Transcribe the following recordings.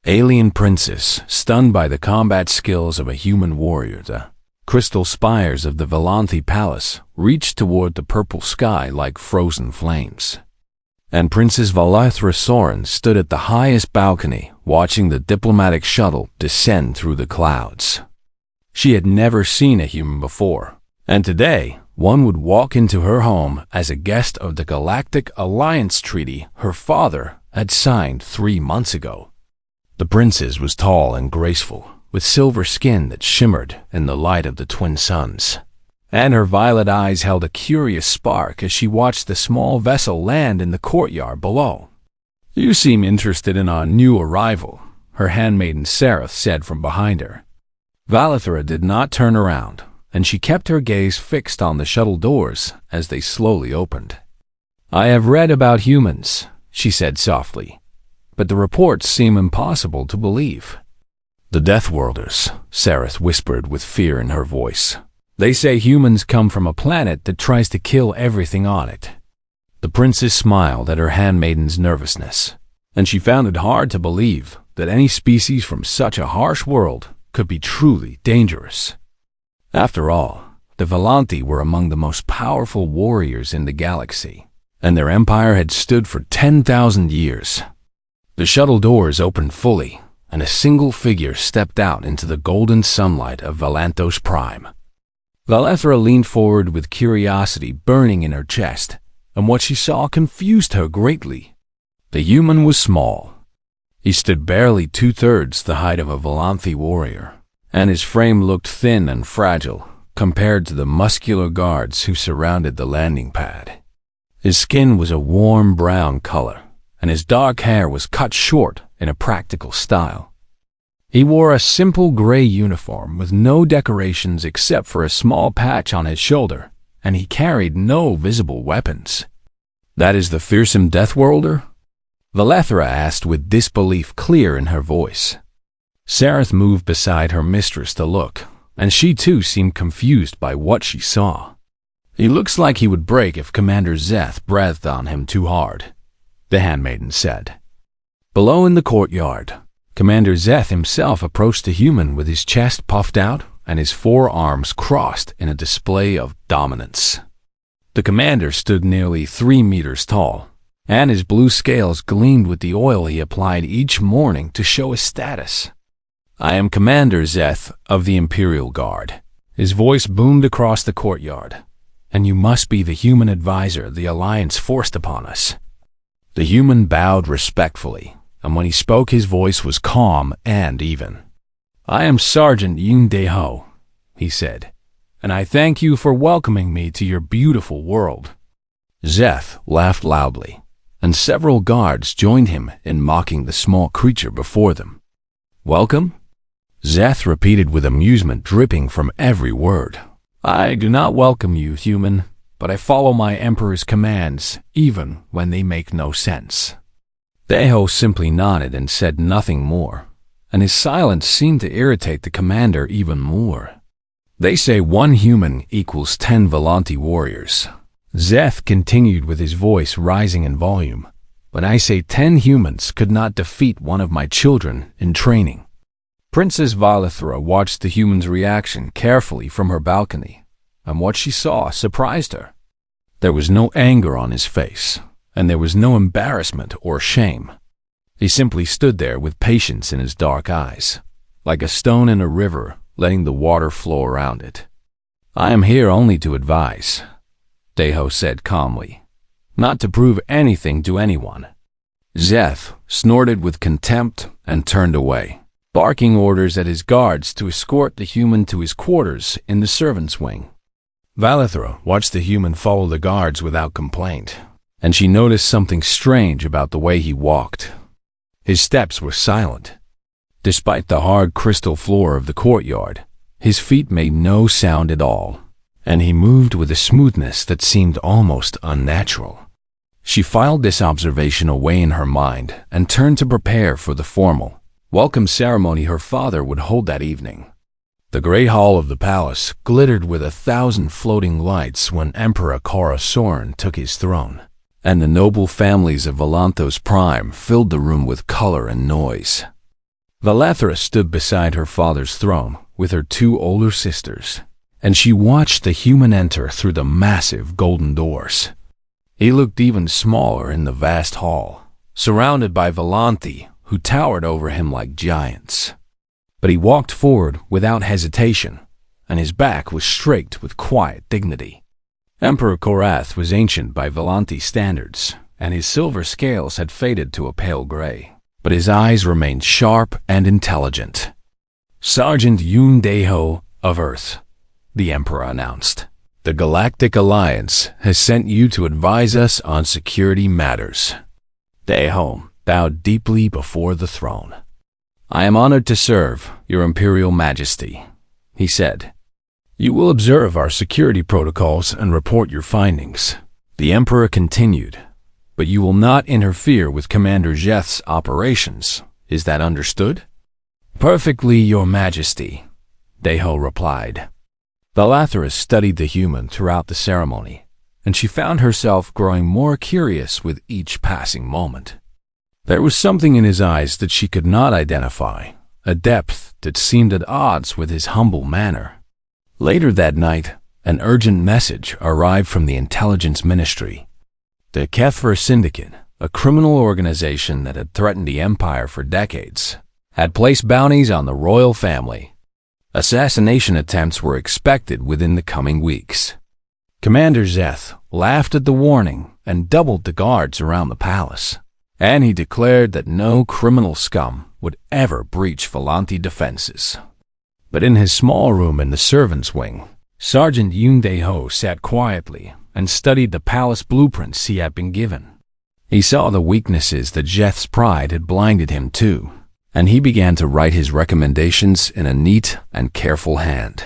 Alien princess, stunned by the combat skills of a human warrior, the crystal spires of the Valanthi Palace reached toward the purple sky like frozen flames. And Princess Valethra Soren stood at the highest balcony, watching the diplomatic shuttle descend through the clouds. She had never seen a human before, and today one would walk into her home as a guest of the Galactic Alliance Treaty her father had signed 3 months ago. The princess was tall and graceful, with silver skin that shimmered in the light of the twin suns, and her violet eyes held a curious spark as she watched the small vessel land in the courtyard below. "You seem interested in our new arrival," her handmaiden Sereth said from behind her. Valethra did not turn around, and she kept her gaze fixed on the shuttle doors as they slowly opened. "I have read about humans," she said softly, "but the reports seem impossible to believe." "The Deathworlders," Sereth whispered with fear in her voice. "They say humans come from a planet that tries to kill everything on it." The princess smiled at her handmaiden's nervousness, and she found it hard to believe that any species from such a harsh world could be truly dangerous. After all, the Valanthi were among the most powerful warriors in the galaxy, and their empire had stood for 10,000 years. The shuttle doors opened fully, and a single figure stepped out into the golden sunlight of Valanthos Prime. Valethra leaned forward with curiosity burning in her chest, and what she saw confused her greatly. The human was small. He stood barely 2/3 the height of a Valanthi warrior, and his frame looked thin and fragile compared to the muscular guards who surrounded the landing pad. His skin was a warm brown color, and his dark hair was cut short in a practical style. He wore a simple gray uniform with no decorations except for a small patch on his shoulder, and he carried no visible weapons. "That is the fearsome Deathworlder?" Valethra asked with disbelief clear in her voice. Sereth moved beside her mistress to look, and she too seemed confused by what she saw. "He looks like he would break if Commander Zeth breathed on him too hard," the handmaiden said. Below in the courtyard, Commander Zeth himself approached the human with his chest puffed out and his forearms crossed in a display of dominance. The commander stood nearly 3 meters tall, and his blue scales gleamed with the oil he applied each morning to show his status. "I am Commander Zeth of the Imperial Guard." His voice boomed across the courtyard. "And you must be the human advisor the Alliance forced upon us." The human bowed respectfully, and when he spoke his voice was calm and even. "I am Sergeant Yun Deho," he said, "and I thank you for welcoming me to your beautiful world." Zeth laughed loudly, and several guards joined him in mocking the small creature before them. "Welcome?" Zeth repeated with amusement dripping from every word. "I do not welcome you, human, but I follow my Emperor's commands, even when they make no sense." Deho simply nodded and said nothing more, and his silence seemed to irritate the commander even more. "They say 1 human equals 10 Valanthi warriors." Zeth continued with his voice rising in volume, "but I say 10 humans could not defeat one of my children in training." Princess Valethra watched the human's reaction carefully from her balcony, and what she saw surprised her. There was no anger on his face, and there was no embarrassment or shame. He simply stood there with patience in his dark eyes, like a stone in a river letting the water flow around it. "I am here only to advise," Deho said calmly, "not to prove anything to anyone." Zeth snorted with contempt and turned away, barking orders at his guards to escort the human to his quarters in the servants' wing. Valethra watched the human follow the guards without complaint, and she noticed something strange about the way he walked. His steps were silent. Despite the hard crystal floor of the courtyard, his feet made no sound at all, and he moved with a smoothness that seemed almost unnatural. She filed this observation away in her mind and turned to prepare for the formal welcome ceremony her father would hold that evening. The great hall of the palace glittered with 1,000 floating lights when Emperor Kara Soren took his throne, and the noble families of Valanthos Prime filled the room with color and noise. Valathra stood beside her father's throne with her two older sisters, and she watched the human enter through the massive golden doors. He looked even smaller in the vast hall, surrounded by Volanthi, who towered over him like giants. But he walked forward without hesitation, and his back was straight with quiet dignity. Emperor Korath was ancient by Volanthi standards, and his silver scales had faded to a pale gray, but his eyes remained sharp and intelligent. "Sergeant Yoon Daeho of Earth," the Emperor announced. "The Galactic Alliance has sent you to advise us on security matters." Daeho bowed deeply before the throne. "I am honored to serve, Your Imperial Majesty," he said. "You will observe our security protocols and report your findings," the Emperor continued. "But you will not interfere with Commander Zeth's operations. Is that understood?" "Perfectly, Your Majesty," Daeho replied. Valathra studied the human throughout the ceremony, and she found herself growing more curious with each passing moment. There was something in his eyes that she could not identify, a depth that seemed at odds with his humble manner. Later that night, an urgent message arrived from the Intelligence Ministry. The Kethver Syndicate, a criminal organization that had threatened the Empire for decades, had placed bounties on the royal family. Assassination attempts were expected within the coming weeks. Commander Zeth laughed at the warning and doubled the guards around the palace, and he declared that no criminal scum would ever breach Volanthi defenses. But in his small room in the servants' wing, Sergeant Yoon Daeho sat quietly and studied the palace blueprints he had been given. He saw the weaknesses that Zeth's pride had blinded him to, and he began to write his recommendations in a neat and careful hand.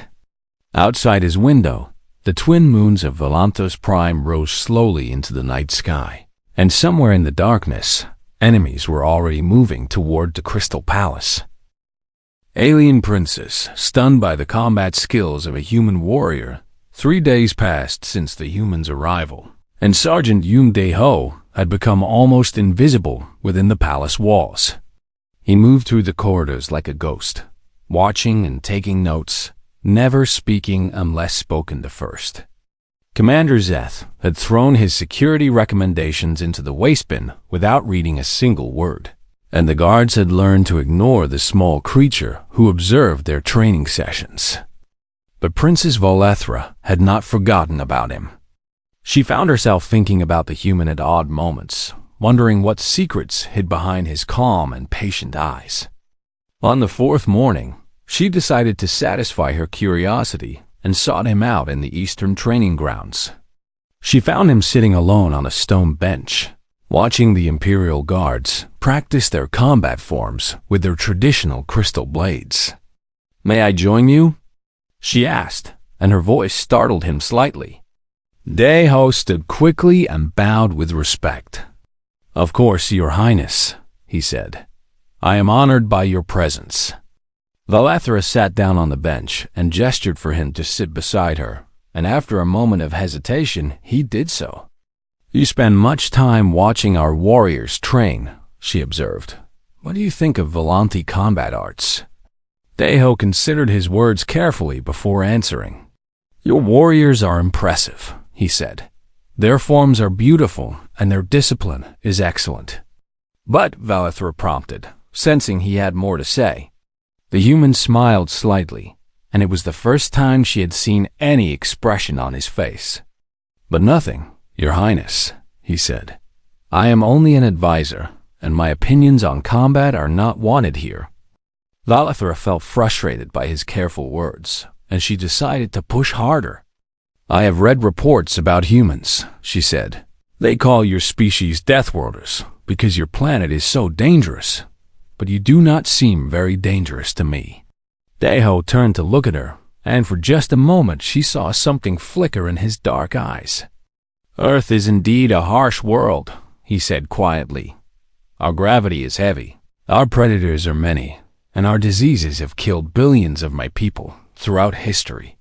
Outside his window, the twin moons of Volanthos Prime rose slowly into the night sky, and somewhere in the darkness, enemies were already moving toward the Crystal Palace. Alien Princess, stunned by the combat skills of a human warrior. 3 days passed since the human's arrival, and Sergeant Yoon Daeho had become almost invisible within the palace walls. He moved through the corridors like a ghost, watching and taking notes, never speaking unless spoken to first. Commander Zeth had thrown his security recommendations into the wastebin without reading a single word, and the guards had learned to ignore the small creature who observed their training sessions. But Princess Valathra had not forgotten about him. She found herself thinking about the human at odd moments, wondering what secrets hid behind his calm and patient eyes. On the 4th morning, she decided to satisfy her curiosity and sought him out in the eastern training grounds. She found him sitting alone on a stone bench, watching the Imperial Guards practice their combat forms with their traditional crystal blades. "May I join you?" she asked, and her voice startled him slightly. Daeho stood quickly and bowed with respect. "Of course, Your Highness," he said. "I am honored by your presence." Valathra sat down on the bench and gestured for him to sit beside her, and after a moment of hesitation, he did so. "You spend much time watching our warriors train," she observed. "What do you think of Volanthi combat arts?" Daeho considered his words carefully before answering. "Your warriors are impressive," he said. "Their forms are beautiful, and their discipline is excellent." "But," Valathra prompted, sensing he had more to say. The human smiled slightly, and it was the first time she had seen any expression on his face. "But nothing, Your Highness," he said. "I am only an advisor, and my opinions on combat are not wanted here." Valathra felt frustrated by his careful words, and she decided to push harder. "I have read reports about humans," she said. "They call your species Deathworlders because your planet is so dangerous, but you do not seem very dangerous to me." Daeho turned to look at her, and for just a moment she saw something flicker in his dark eyes. "Earth is indeed a harsh world," he said quietly. "Our gravity is heavy, our predators are many, and our diseases have killed billions of my people throughout history."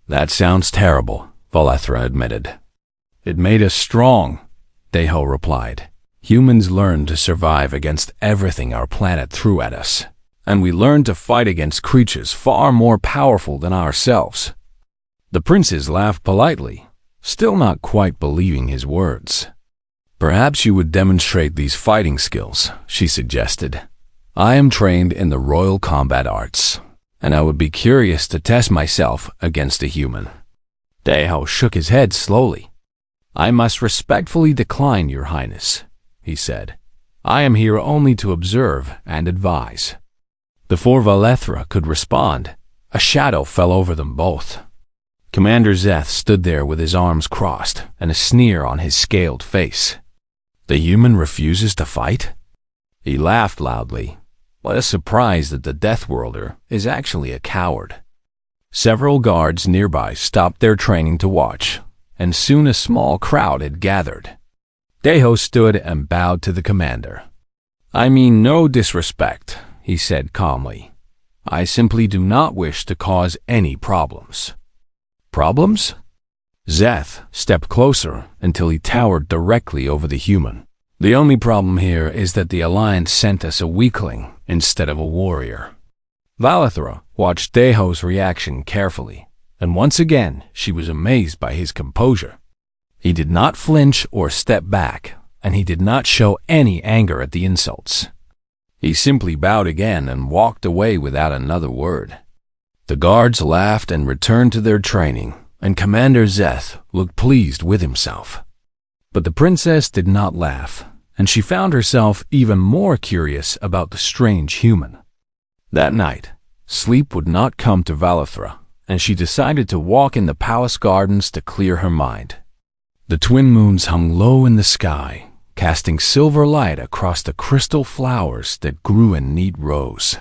"That sounds terrible," Valathra admitted. "It made us strong," Daeho replied. "Humans learned to survive against everything our planet threw at us, and we learned to fight against creatures far more powerful than ourselves." The princess laughed politely, still not quite believing his words. "Perhaps you would demonstrate these fighting skills," she suggested. "I am trained in the royal combat arts, and I would be curious to test myself against a human." Daiho shook his head slowly. "I must respectfully decline, Your Highness," he said. "I am here only to observe and advise." Before Valethra could respond, a shadow fell over them both. Commander Zeth stood there with his arms crossed and a sneer on his scaled face. "The human refuses to fight?" He laughed loudly, less surprised that the Death Worlder is actually a coward. Several guards nearby stopped their training to watch, and soon a small crowd had gathered. Daiho stood and bowed to the commander. "I mean no disrespect," he said calmly. "I simply do not wish to cause any problems." "Problems?" Zeth stepped closer until he towered directly over the human. "The only problem here is that the Alliance sent us a weakling instead of a warrior." Valethra watched Daiho's reaction carefully, and once again she was amazed by his composure. He did not flinch or step back, and he did not show any anger at the insults. He simply bowed again and walked away without another word. The guards laughed and returned to their training, and Commander Zeth looked pleased with himself. But the princess did not laugh, and she found herself even more curious about the strange human. That night, sleep would not come to Valethra, and she decided to walk in the palace gardens to clear her mind. The twin moons hung low in the sky, casting silver light across the crystal flowers that grew in neat rows.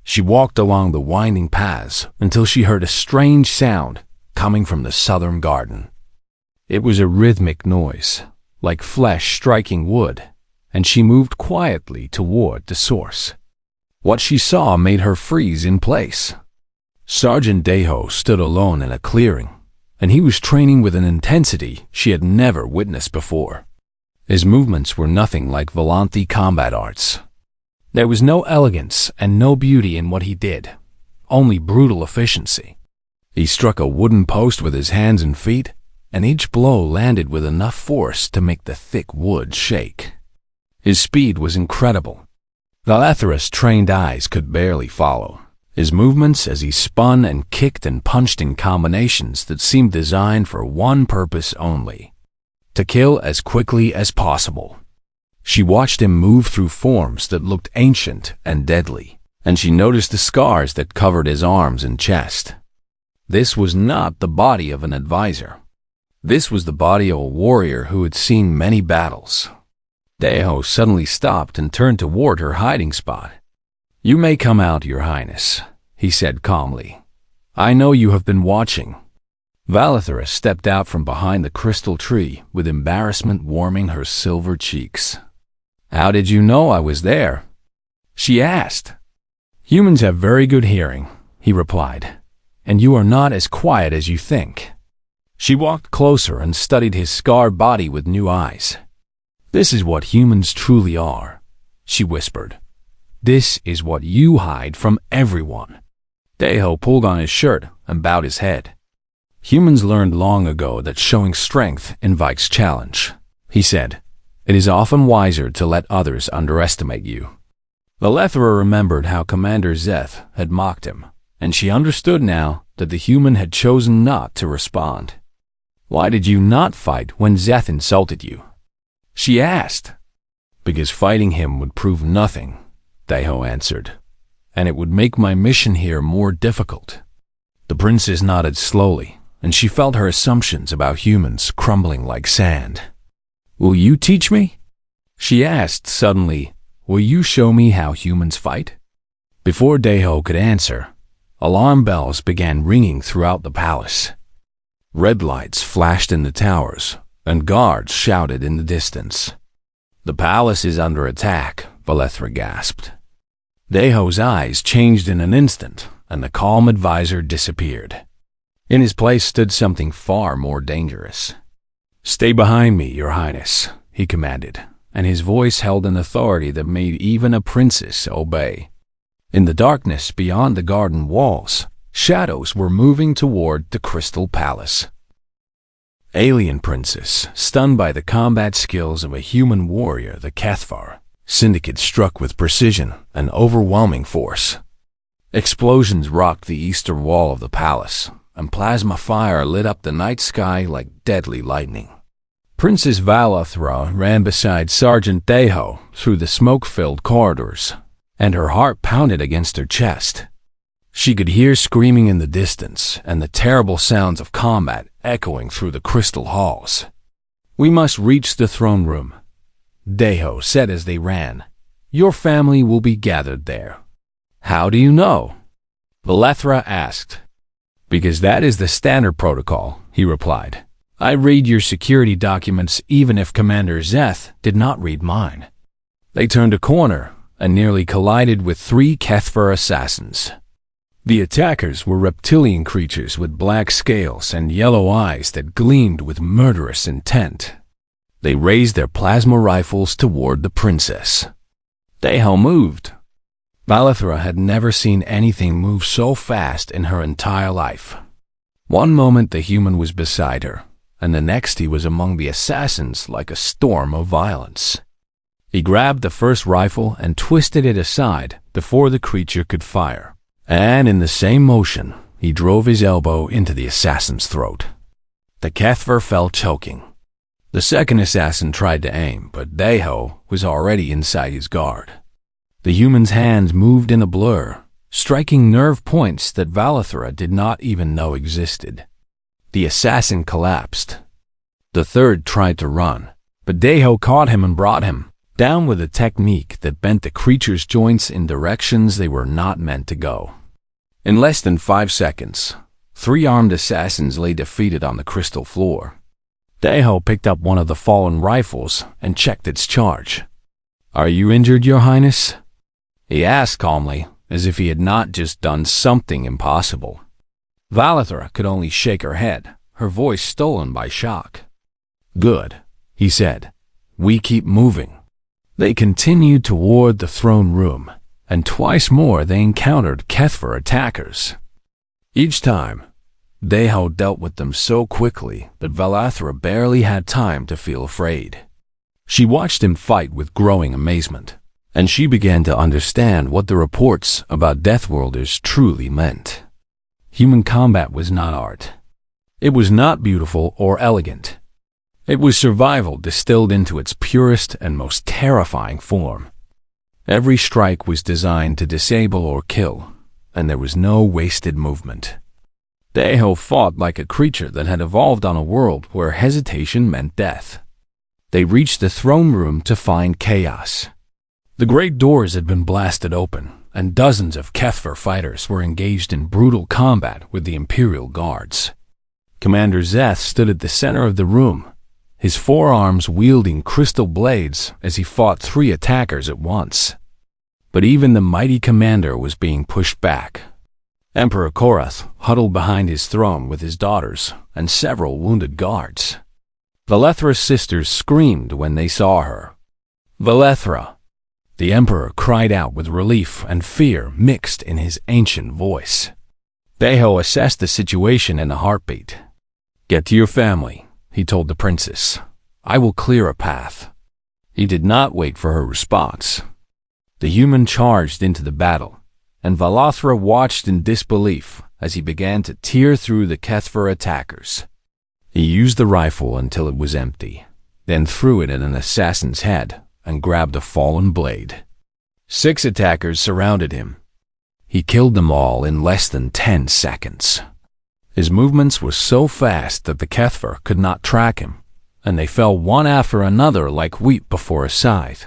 She walked along the winding paths until she heard a strange sound coming from the southern garden. It was a rhythmic noise, like flesh striking wood, and she moved quietly toward the source. What she saw made her freeze in place. Sergeant Daiho stood alone in a clearing, and he was training with an intensity she had never witnessed before. His movements were nothing like Volanthi combat arts. There was no elegance and no beauty in what he did, only brutal efficiency. He struck a wooden post with his hands and feet, and each blow landed with enough force to make the thick wood shake. His speed was incredible. Valethra's trained eyes could barely follow his movements as he spun and kicked and punched in combinations that seemed designed for one purpose only: to kill as quickly as possible. She watched him move through forms that looked ancient and deadly, and she noticed the scars that covered his arms and chest. This was not the body of an advisor. This was the body of a warrior who had seen many battles. Daiho suddenly stopped and turned toward her hiding spot. "You may come out, Your Highness," he said calmly. "I know you have been watching." Valethra stepped out from behind the crystal tree with embarrassment warming her silver cheeks. "How did you know I was there?" she asked. "Humans have very good hearing," he replied, "and you are not as quiet as you think." She walked closer and studied his scarred body with new eyes. "This is what humans truly are," she whispered. "This is what you hide from everyone." Daiho pulled on his shirt and bowed his head. "Humans learned long ago that showing strength invites challenge," he said. "It is often wiser to let others underestimate you." Valethra remembered how Commander Zeth had mocked him, and she understood now that the human had chosen not to respond. "Why did you not fight when Zeth insulted you?" she asked. "Because fighting him would prove nothing," Daiho answered, "and it would make my mission here more difficult." The princess nodded slowly, and she felt her assumptions about humans crumbling like sand. "Will you teach me?" she asked suddenly. "Will you show me how humans fight?" Before Daiho could answer, alarm bells began ringing throughout the palace. Red lights flashed in the towers, and guards shouted in the distance. "The palace is under attack," Valethra gasped. Daiho's eyes changed in an instant, and the calm advisor disappeared. In his place stood something far more dangerous. "Stay behind me, Your Highness," he commanded, and his voice held an authority that made even a princess obey. In the darkness beyond the garden walls, shadows were moving toward the Crystal Palace. Alien princess, stunned by the combat skills of a human warrior, the HFY Syndicate struck with precision and overwhelming force. Explosions rocked the eastern wall of the palace, and plasma fire lit up the night sky like deadly lightning. Princess Valothra ran beside Sergeant Deho through the smoke-filled corridors, and her heart pounded against her chest. She could hear screaming in the distance and the terrible sounds of combat echoing through the crystal halls. "We must reach the throne room," Deho said as they ran. "Your family will be gathered there." "How do you know?" Valothra asked. "Because that is the standard protocol," he replied. "I read your security documents even if Commander Zeth did not read mine." They turned a corner and nearly collided with 3 HFY assassins. The attackers were reptilian creatures with black scales and yellow eyes that gleamed with murderous intent. They raised their plasma rifles toward the princess. Deho moved. Valothra had never seen anything move so fast in her entire life. One moment the human was beside her, and the next he was among the assassins like a storm of violence. He grabbed the first rifle and twisted it aside before the creature could fire. And in the same motion, he drove his elbow into the assassin's throat. The HFY fell choking. The second assassin tried to aim, but Deho was already inside his guard. The human's hands moved in a blur, striking nerve points that Valothra did not even know existed. The assassin collapsed. The third tried to run, but Deho caught him and brought him down with a technique that bent the creature's joints in directions they were not meant to go. In less than 5 seconds, 3 armed assassins lay defeated on the crystal floor. Deho picked up one of the fallen rifles and checked its charge. "Are you injured, Your Highness?" he asked calmly, as if he had not just done something impossible. Valothra could only shake her head, her voice stolen by shock. "Good," he said. "We keep moving." They continued toward the throne room, and twice more they encountered HFY attackers. Each time, Deho dealt with them so quickly that Valothra barely had time to feel afraid. She watched him fight with growing amazement, and she began to understand what the reports about Deathworlders truly meant. Human combat was not art. It was not beautiful or elegant. It was survival distilled into its purest and most terrifying form. Every strike was designed to disable or kill, and there was no wasted movement. Deho fought like a creature that had evolved on a world where hesitation meant death. They reached the throne room to find chaos. The great doors had been blasted open, and dozens of HFY fighters were engaged in brutal combat with the Imperial Guards. Commander Zeth stood at the center of the room, his forearms wielding crystal blades as he fought 3 attackers at once. But even the mighty commander was being pushed back. Emperor Korath huddled behind his throne with his daughters and several wounded guards. Valothra's sisters screamed when they saw her. "Valothra!" The emperor cried out with relief and fear mixed in his ancient voice. Deho assessed the situation in a heartbeat. "Get to your family," he told the princess. "I will clear a path." He did not wait for her response. The human charged into the battle, and Valothra watched in disbelief as he began to tear through the HFY attackers. He used the rifle until it was empty, then threw it at an assassin's head and grabbed a fallen blade. 6 attackers surrounded him. He killed them all in less than 10 seconds. His movements were so fast that the HFY could not track him, and they fell one after another like wheat before a scythe.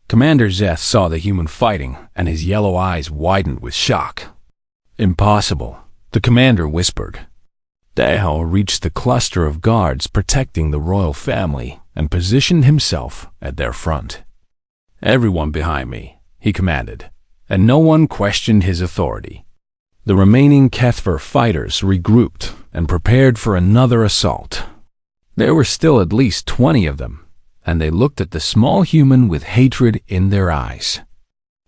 Commander Zeth saw the human fighting, and his yellow eyes widened with shock. "Impossible," the commander whispered. Deho reached the cluster of guards protecting the royal family and positioned himself at their front. "Everyone behind me," he commanded, and no one questioned his authority. The remaining HFY fighters regrouped and prepared for another assault. There were still at least 20 of them, and they looked at the small human with hatred in their eyes.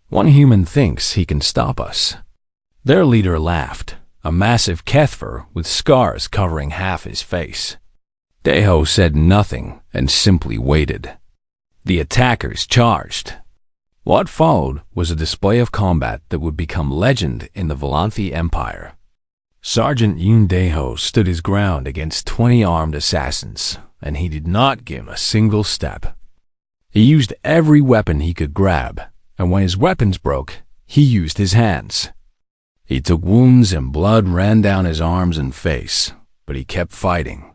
One human thinks he can stop us." Their leader laughed, a massive Kethver with scars covering half his face. Deho said nothing and simply waited. The attackers charged. What followed was a display of combat that would become legend in the Volanthi Empire. Sergeant Yoon Deho stood his ground against 20 armed assassins, and he did not give a single step. He used every weapon he could grab, and when his weapons broke, he used his hands. He took wounds and blood ran down his arms and face, but he kept fighting.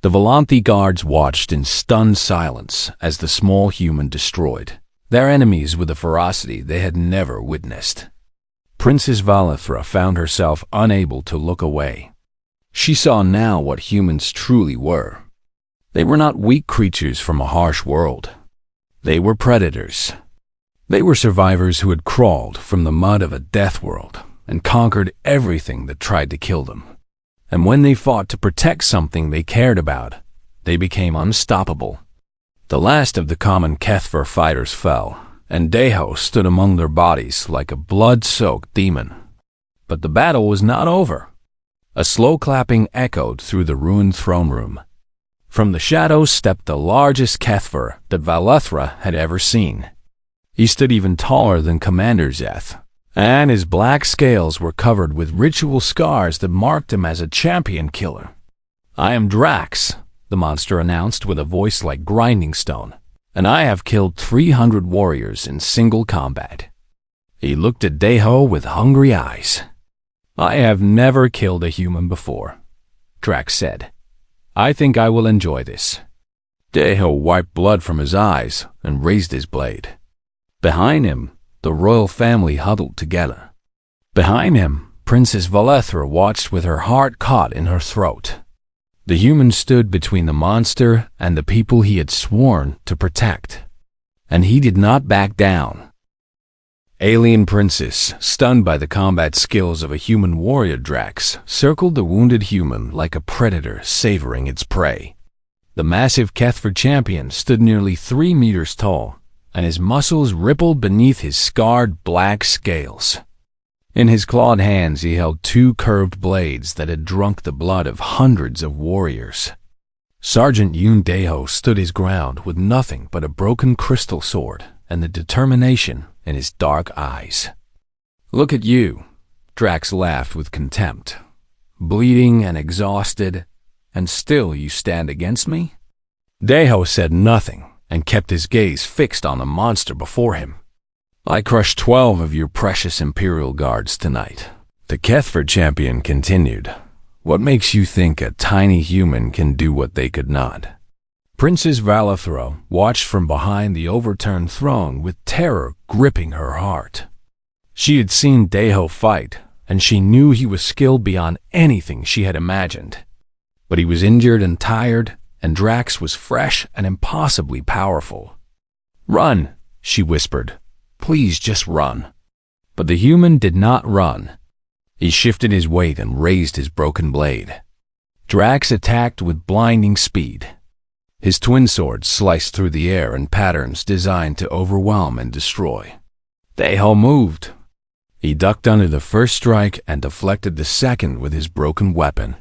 The Volanthi guards watched in stunned silence as the small human destroyed their enemies with a ferocity they had never witnessed. Princess Valethra found herself unable to look away. She saw now what humans truly were. They were not weak creatures from a harsh world. They were predators. They were survivors who had crawled from the mud of a death world and conquered everything that tried to kill them. And when they fought to protect something they cared about, they became unstoppable. The last of the common Kethver fighters fell, and Deho stood among their bodies like a blood-soaked demon. But the battle was not over. A slow clapping echoed through the ruined throne room. From the shadows stepped the largest Kethver that Valethra had ever seen. He stood even taller than Commander Zeth, and his black scales were covered with ritual scars that marked him as a champion killer. "I am Drax," the monster announced with a voice like grinding stone, "and I have killed 300 warriors in single combat." He looked at Deho with hungry eyes. "I have never killed a human before," Drax said. "I think I will enjoy this." Deho wiped blood from his eyes and raised his blade. Behind him, the royal family huddled together. Behind him, Princess Valethra watched with her heart caught in her throat. The human stood between the monster and the people he had sworn to protect, and he did not back down. Alien Princess, stunned by the combat skills of a human warrior Drax, circled the wounded human like a predator savoring its prey. The massive Kethver champion stood nearly 3 meters tall, and his muscles rippled beneath his scarred black scales. In his clawed hands he held 2 curved blades that had drunk the blood of hundreds of warriors. Sergeant Yoon Deho stood his ground with nothing but a broken crystal sword and the determination in his dark eyes. "Look at you," Drax laughed with contempt. "Bleeding and exhausted, and still you stand against me?" Deho said nothing and kept his gaze fixed on the monster before him. "I crushed 12 of your precious Imperial Guards tonight," the Kethver champion continued. "What makes you think a tiny human can do what they could not?" Princess Valethra watched from behind the overturned throne with terror gripping her heart. She had seen Deho fight, and she knew he was skilled beyond anything she had imagined. But he was injured and tired, and Drax was fresh and impossibly powerful. "Run," she whispered. "Please just run." But the human did not run. He shifted his weight and raised his broken blade. Drax attacked with blinding speed. His twin swords sliced through the air in patterns designed to overwhelm and destroy. Deho moved. He ducked under the first strike and deflected the second with his broken weapon.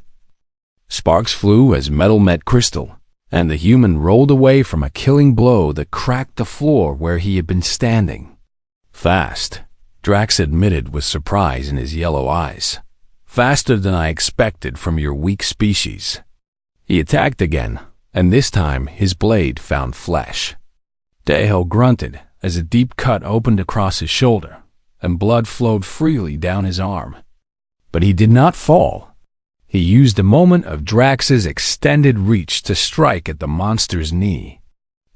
Sparks flew as metal met crystal, and the human rolled away from a killing blow that cracked the floor where he had been standing. "Fast," Drax admitted with surprise in his yellow eyes. "Faster than I expected from your weak species." He attacked again, and this time his blade found flesh. Deho grunted as a deep cut opened across his shoulder, and blood flowed freely down his arm. But he did not fall. He used a moment of Drax's extended reach to strike at the monster's knee.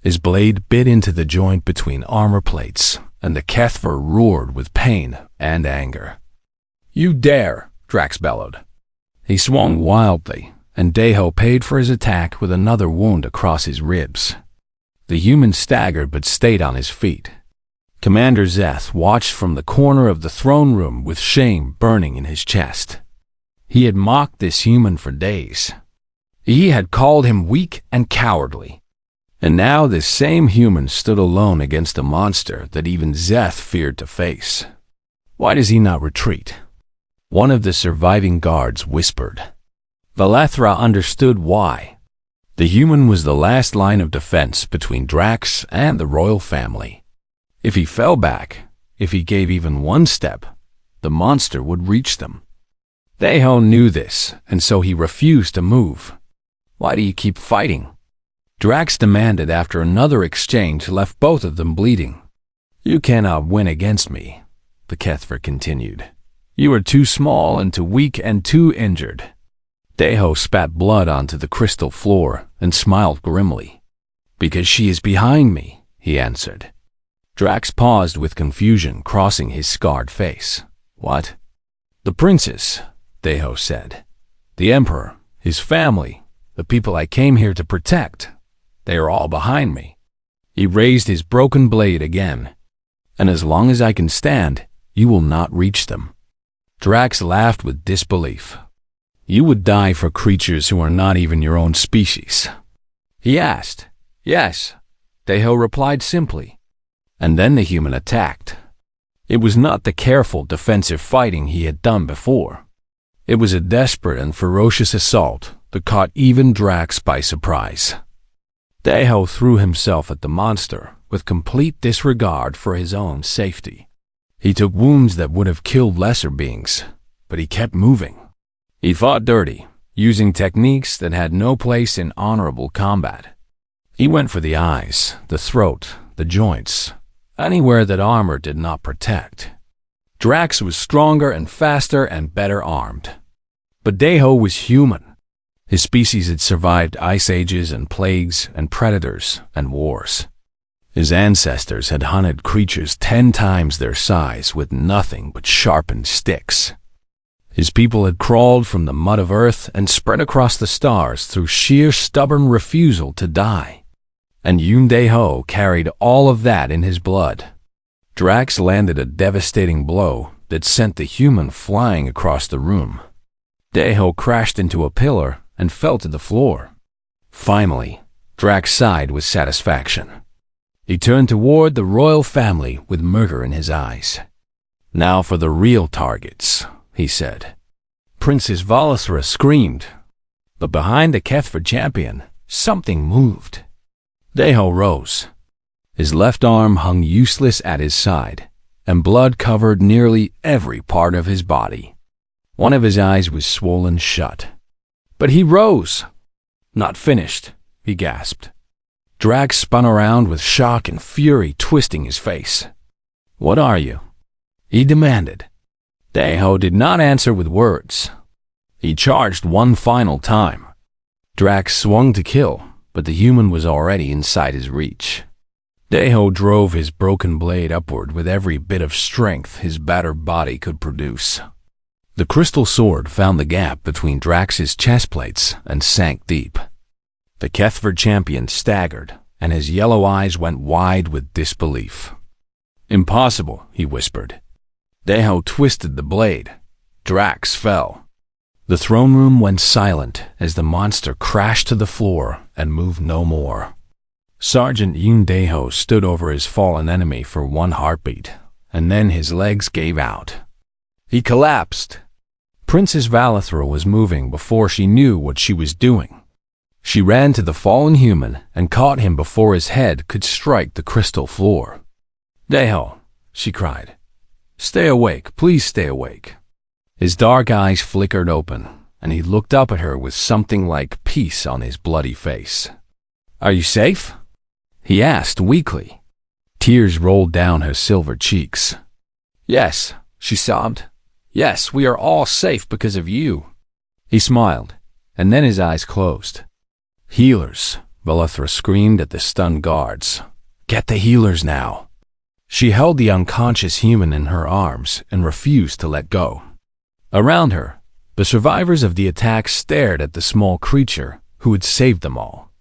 His blade bit into the joint between armor plates, and the Kethver roared with pain and anger. "You dare!" Drax bellowed. He swung wildly, and Deho paid for his attack with another wound across his ribs. The human staggered but stayed on his feet. Commander Zeth watched from the corner of the throne room with shame burning in his chest. He had mocked this human for days. He had called him weak and cowardly. And now this same human stood alone against a monster that even Zeth feared to face. Why does he not retreat? One of the surviving guards whispered. Valethra understood why. The human was the last line of defense between Drax and the royal family. If he fell back, if he gave even one step, the monster would reach them. Deho knew this, and so he refused to move. Why do you keep fighting? Drax demanded after another exchange left both of them bleeding. You cannot win against me, the Kethver continued. You are too small and too weak and too injured. Deho spat blood onto the crystal floor and smiled grimly. Because she is behind me, he answered. Drax paused with confusion crossing his scarred face. What? The princess, Deho said. The Emperor, his family, the people I came here to protect. They are all behind me. He raised his broken blade again. And as long as I can stand, you will not reach them. Drax laughed with disbelief. You would die for creatures who are not even your own species. He asked. Yes, Deho replied simply. And then the human attacked. It was not the careful defensive fighting he had done before. It was a desperate and ferocious assault that caught even Drax by surprise. Deho threw himself at the monster with complete disregard for his own safety. He took wounds that would have killed lesser beings, but he kept moving. He fought dirty, using techniques that had no place in honorable combat. He went for the eyes, the throat, the joints, anywhere that armor did not protect. Drax was stronger and faster and better armed. But Deho was human. His species had survived ice ages and plagues and predators and wars. His ancestors had hunted creatures 10 times their size with nothing but sharpened sticks. His people had crawled from the mud of Earth and spread across the stars through sheer stubborn refusal to die. And Deho carried all of that in his blood. Drax landed a devastating blow that sent the human flying across the room. Deho crashed into a pillar and fell to the floor. Finally, Drax sighed with satisfaction. He turned toward the royal family with murder in his eyes. Now for the real targets, he said. Princess Valethra screamed. But behind the Kethver champion, something moved. Deho rose. His left arm hung useless at his side, and blood covered nearly every part of his body. One of his eyes was swollen shut. But he rose. Not finished, he gasped. Drax spun around with shock and fury twisting his face. What are you? He demanded. Deho did not answer with words. He charged one final time. Drax swung to kill, but the human was already inside his reach. Deho drove his broken blade upward with every bit of strength his battered body could produce. The crystal sword found the gap between Drax's chest plates and sank deep. The Kethver champion staggered, and his yellow eyes went wide with disbelief. Impossible, he whispered. Deho twisted the blade. Drax fell. The throne room went silent as the monster crashed to the floor and moved no more. Sergeant Deho stood over his fallen enemy for one heartbeat, and then his legs gave out. He collapsed. Princess Valethra was moving before she knew what she was doing. She ran to the fallen human and caught him before his head could strike the crystal floor. Deho, she cried. Stay awake, please stay awake. His dark eyes flickered open, and he looked up at her with something like peace on his bloody face. Are you safe? He asked weakly. Tears rolled down her silver cheeks. Yes, she sobbed. Yes, we are all safe because of you. He smiled, and then his eyes closed. Healers, Valethra screamed at the stunned guards. Get the healers now. She held the unconscious human in her arms and refused to let go. Around her, the survivors of the attack stared at the small creature who had saved them all.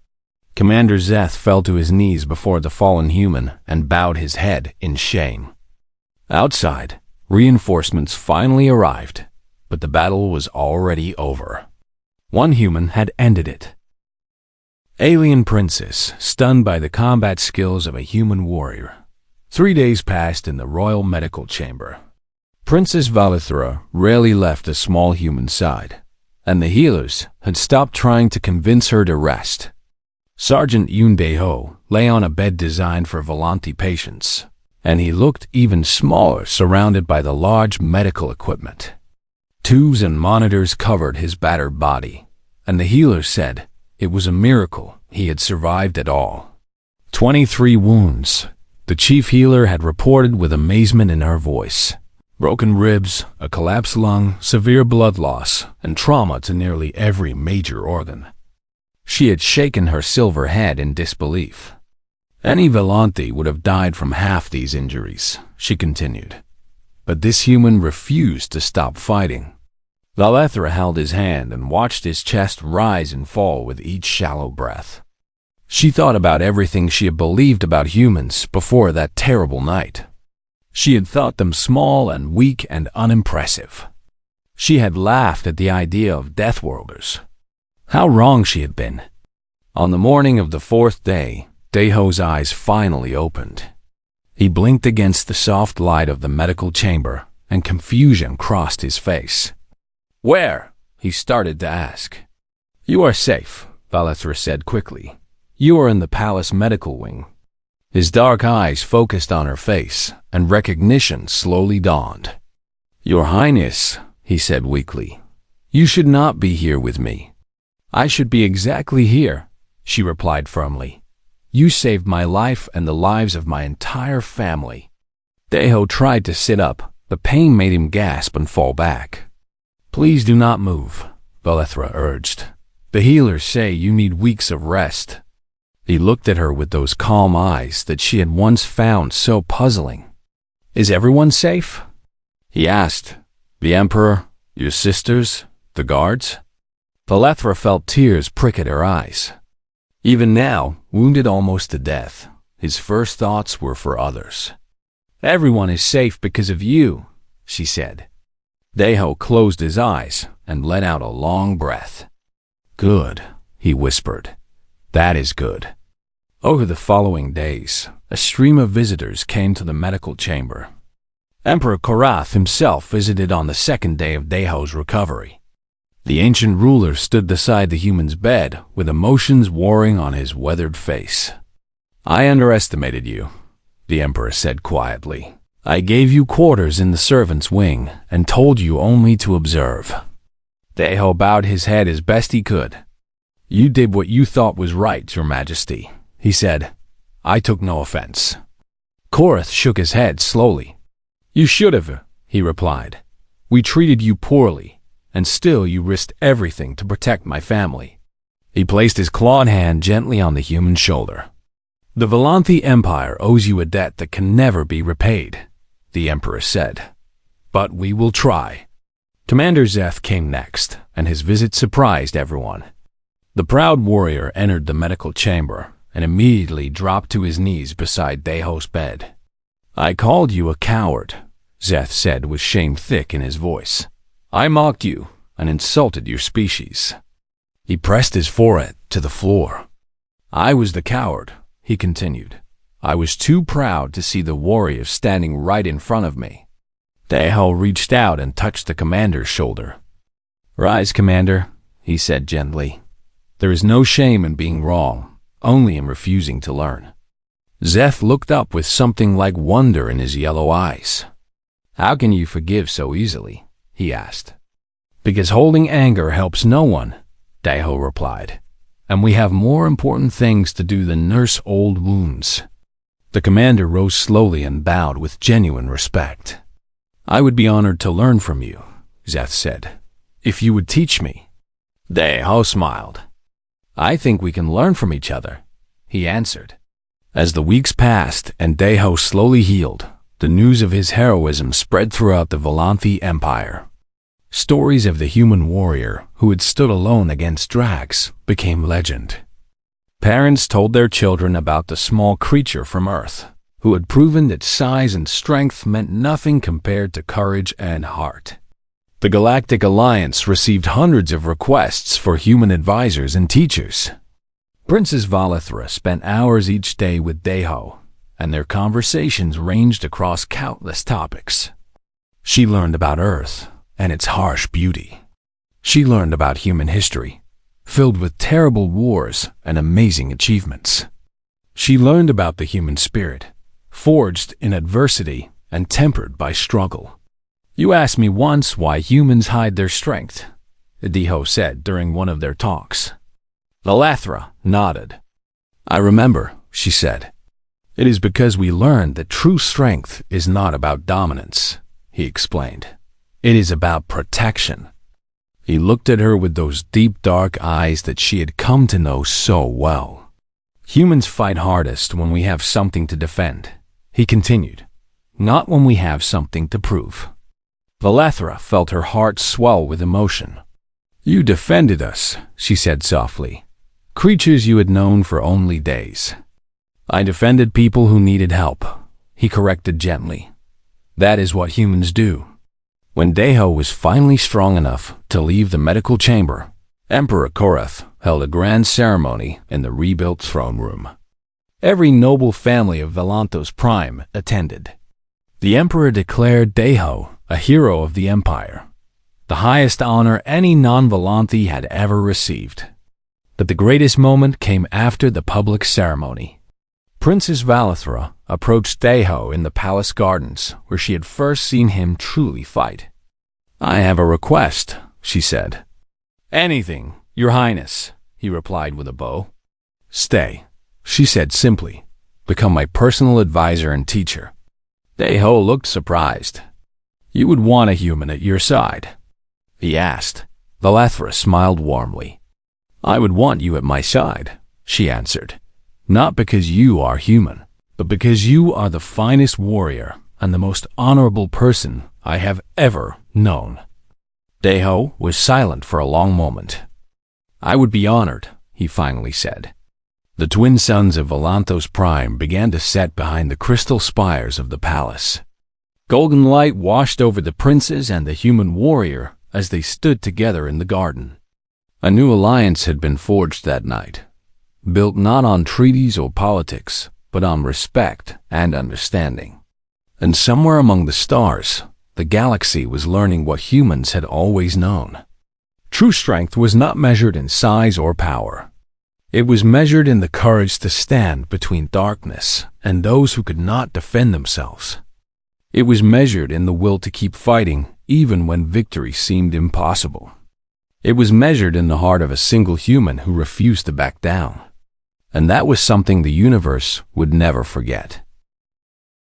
Commander Zeth fell to his knees before the fallen human and bowed his head in shame. Outside, reinforcements finally arrived, but the battle was already over. One human had ended it. Alien princess, stunned by the combat skills of a human warrior. 3 days passed in the royal medical chamber. Princess Valithra rarely left the small human side, and the healers had stopped trying to convince her to rest. Sergeant Yoon Dae-ho lay on a bed designed for Volanthi patients, and he looked even smaller surrounded by the large medical equipment. Tubes and monitors covered his battered body, and the healers said it was a miracle he had survived at all. 23 wounds, the chief healer had reported with amazement in her voice. Broken ribs, a collapsed lung, severe blood loss, and trauma to nearly every major organ. She had shaken her silver head in disbelief. Any Volanthi would have died from half these injuries, she continued. But this human refused to stop fighting. Valethra held his hand and watched his chest rise and fall with each shallow breath. She thought about everything she had believed about humans before that terrible night. She had thought them small and weak and unimpressive. She had laughed at the idea of Deathworlders. How wrong she had been. On the morning of the 4th day, Dae-ho's eyes finally opened. He blinked against the soft light of the medical chamber, and confusion crossed his face. "Where?" he started to ask. "You are safe," Valethra said quickly. "You are in the palace medical wing." His dark eyes focused on her face, and recognition slowly dawned. "Your Highness," he said weakly, "you should not be here with me." "I should be exactly here," she replied firmly. "You saved my life and the lives of my entire family." Dae-ho tried to sit up, but pain made him gasp and fall back. "Please do not move," Valethra urged. "The healers say you need weeks of rest." He looked at her with those calm eyes that she had once found so puzzling. "Is everyone safe?" he asked. "The Emperor, your sisters, the guards?" Valethra felt tears prick at her eyes. Even now, wounded almost to death, his first thoughts were for others. "Everyone is safe because of you," she said. Dae-ho closed his eyes and let out a long breath. "Good," he whispered. "That is good." Over the following days, a stream of visitors came to the medical chamber. Emperor Korath himself visited on the 2nd day of Dae-ho's recovery. The ancient ruler stood beside the human's bed, with emotions warring on his weathered face. "I underestimated you," the emperor said quietly. "I gave you quarters in the servants' wing and told you only to observe." Dae-ho bowed his head as best he could. "You did what you thought was right, Your Majesty," he said. "I took no offense." Korath shook his head slowly. "You should have," he replied. "We treated you poorly, and still you risked everything to protect my family." He placed his clawed hand gently on the human's shoulder. "The Volanthi Empire owes you a debt that can never be repaid," the emperor said. "But we will try." Commander Zeth came next, and his visit surprised everyone. The proud warrior entered the medical chamber and immediately dropped to his knees beside Dae-ho's bed. "I called you a coward," Zeth said with shame thick in his voice. "I mocked you and insulted your species." He pressed his forehead to the floor. "I was the coward," he continued. "I was too proud to see the warrior standing right in front of me." Dae-ho reached out and touched the commander's shoulder. "Rise, Commander," he said gently. "There is no shame in being wrong, only in refusing to learn." Zeth looked up with something like wonder in his yellow eyes. "How can you forgive so easily?" he asked. "Because holding anger helps no one," Dae-ho replied. "And we have more important things to do than nurse old wounds." The commander rose slowly and bowed with genuine respect. "I would be honored to learn from you," Zeth said, "if you would teach me." Dae-ho smiled. "I think we can learn from each other," he answered. As the weeks passed and Dae-ho slowly healed, the news of his heroism spread throughout the Volanthi Empire. Stories of the human warrior who had stood alone against Drax became legend. Parents told their children about the small creature from Earth, who had proven that size and strength meant nothing compared to courage and heart. The Galactic Alliance received hundreds of requests for human advisors and teachers. Princess Valithra spent hours each day with Deho, and their conversations ranged across countless topics. She learned about Earth and its harsh beauty. She learned about human history, filled with terrible wars and amazing achievements. She learned about the human spirit, forged in adversity and tempered by struggle. "You asked me once why humans hide their strength," Deho said during one of their talks. Valithra nodded. "I remember," she said. "It is because we learned that true strength is not about dominance," he explained. "It is about protection." He looked at her with those deep, dark eyes that she had come to know so well. "Humans fight hardest when we have something to defend," he continued, "not when we have something to prove." Valithra felt her heart swell with emotion. "You defended us," she said softly. "Creatures you had known for only days." "I defended people who needed help," he corrected gently. "That is what humans do." When Deho was finally strong enough to leave the medical chamber, Emperor Korath held a grand ceremony in the rebuilt throne room. Every noble family of Valanthos Prime attended. The Emperor declared Deho a hero of the Empire, the highest honor any non-Valanthi had ever received. But the greatest moment came after the public ceremony. Princess Valithra approached Deho in the palace gardens where she had first seen him truly fight. "I have a request," she said. "Anything, Your Highness," he replied with a bow. "Stay," she said simply. "Become my personal advisor and teacher." Deho looked surprised. "You would want a human at your side?" he asked. Valithra smiled warmly. "I would want you at my side," she answered. "Not because you are human, but because you are the finest warrior and the most honorable person I have ever known." Deho was silent for a long moment. "I would be honored," he finally said. The twin suns of Valanthos Prime began to set behind the crystal spires of the palace. Golden light washed over the princes and the human warrior as they stood together in the garden. A new alliance had been forged that night, built not on treaties or politics, but on respect and understanding. And somewhere among the stars, the galaxy was learning what humans had always known. True strength was not measured in size or power. It was measured in the courage to stand between darkness and those who could not defend themselves. It was measured in the will to keep fighting even when victory seemed impossible. It was measured in the heart of a single human who refused to back down. And that was something the universe would never forget.